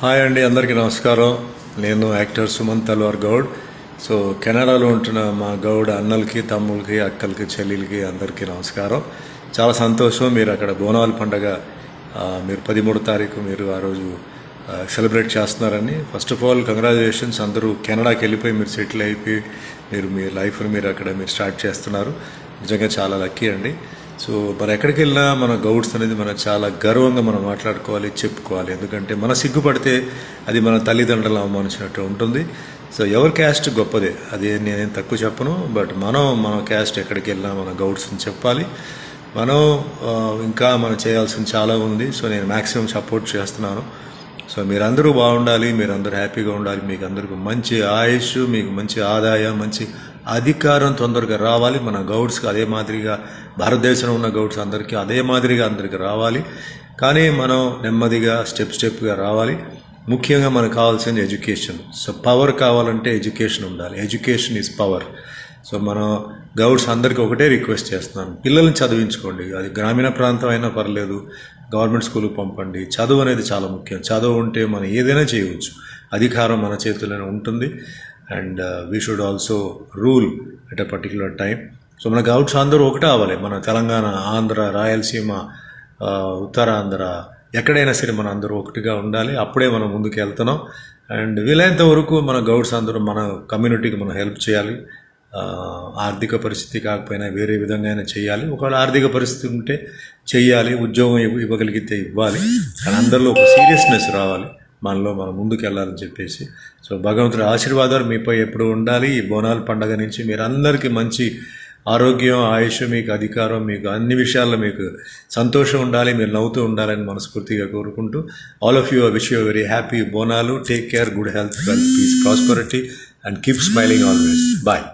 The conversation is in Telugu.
హాయ్ అండి, అందరికీ నమస్కారం. నేను యాక్టర్ సుమంత్ తల్వార్ గౌడ్. సో కెనడాలో ఉంటున్న మా గౌడ్ అన్నలకి, తమ్ముళ్ళకి, అక్కలకి, చెల్లెలకి అందరికీ నమస్కారం. చాలా సంతోషం మీరు అక్కడ బోనాల పండగ మీరు 13వ తారీఖు మీరు ఆ రోజు సెలబ్రేట్ చేస్తున్నారని. First of all congratulations. అందరూ కెనడాకి వెళ్ళిపోయి మీరు సెటిల్ అయిపోయి మీరు మీ లైఫ్ని మీరు అక్కడ మీరు స్టార్ట్ చేస్తున్నారు. నిజంగా చాలా లక్కీ అండి. సో మరి ఎక్కడికి వెళ్ళినా మన గౌడ్స్ అనేది మనం చాలా గర్వంగా మనం మాట్లాడుకోవాలి, చెప్పుకోవాలి. ఎందుకంటే మన సిగ్గుపడితే అది మన తల్లిదండ్రులను అవమానించినట్టు ఉంటుంది. సో ఎవరి క్యాస్ట్ గొప్పదే, అది నేనేం తక్కువ చెప్పను. బట్ మన క్యాస్ట్ ఎక్కడికి వెళ్ళినా మన గౌడ్స్ని చెప్పాలి. మనం ఇంకా మనం చేయాల్సింది చాలా ఉంది. సో నేను మ్యాక్సిమం సపోర్ట్ చేస్తున్నాను. సో మీరందరూ బాగుండాలి, మీరందరూ హ్యాపీగా ఉండాలి, మీకు అందరికీ మంచి ఆయుష్, మీకు మంచి ఆదాయం, మంచి అధికారం తొందరగా రావాలి. మన గౌడ్స్కి అదే మాదిరిగా భారతదేశంలో ఉన్న గౌడ్స్ అందరికీ అదే మాదిరిగా అందరికీ రావాలి. కానీ మనం నెమ్మదిగా స్టెప్గా రావాలి. ముఖ్యంగా మనకు కావాల్సింది ఎడ్యుకేషన్. సో పవర్ కావాలంటే ఎడ్యుకేషన్ ఉండాలి. Education is power. సో మనం గౌడ్స్ అందరికీ ఒకటే రిక్వెస్ట్ చేస్తున్నాను, పిల్లల్ని చదివించుకోండి. అది గ్రామీణ ప్రాంతం అయినా పర్లేదు, గవర్నమెంట్ స్కూల్కి పంపండి. చదువు అనేది చాలా ముఖ్యం. చదువు ఉంటే మనం ఏదైనా చేయవచ్చు. అధికారం మన చేతుల్లోనే ఉంటుంది. And we should also rule at a particular time. So మన గౌడ్స్ అందరూ ఒకటే అవ్వాలి. మన తెలంగాణ, ఆంధ్ర, రాయలసీమ, ఉత్తరాంధ్ర, ఎక్కడైనా సరే మన అందరూ ఒకటిగా ఉండాలి. అప్పుడే మనం ముందుకు వెళ్తున్నాం. అండ్ వీలైనంత వరకు మన గౌడ్స్ అందరూ మన కమ్యూనిటీకి మనం హెల్ప్ చేయాలి. ఆర్థిక పరిస్థితి కాకపోయినా వేరే విధంగా అయినా చేయాలి. ఒకవేళ ఆర్థిక పరిస్థితి ఉంటే చెయ్యాలి, ఉద్యోగం ఇవ్వగలిగితే ఇవ్వాలి. కానీ అందరిలో ఒక సీరియస్నెస్ రావాలి, మనలో మనం ముందుకు వెళ్ళాలని చెప్పేసి. సో భగవంతుడి ఆశీర్వాదాలు మీపై ఎప్పుడు ఉండాలి. ఈ బోనాల పండగ నుంచి మీరు అందరికీ మంచి ఆరోగ్యం, ఆయుష్, మీకు అధికారం, మీకు అన్ని విషయాల్లో మీకు సంతోషం ఉండాలి, మీరు నవ్వుతూ ఉండాలని మనస్ఫూర్తిగా కోరుకుంటూ all of you wish you very happy Bonalu. Take care, good health, wealth, peace, prosperity and keep smiling always. Bye.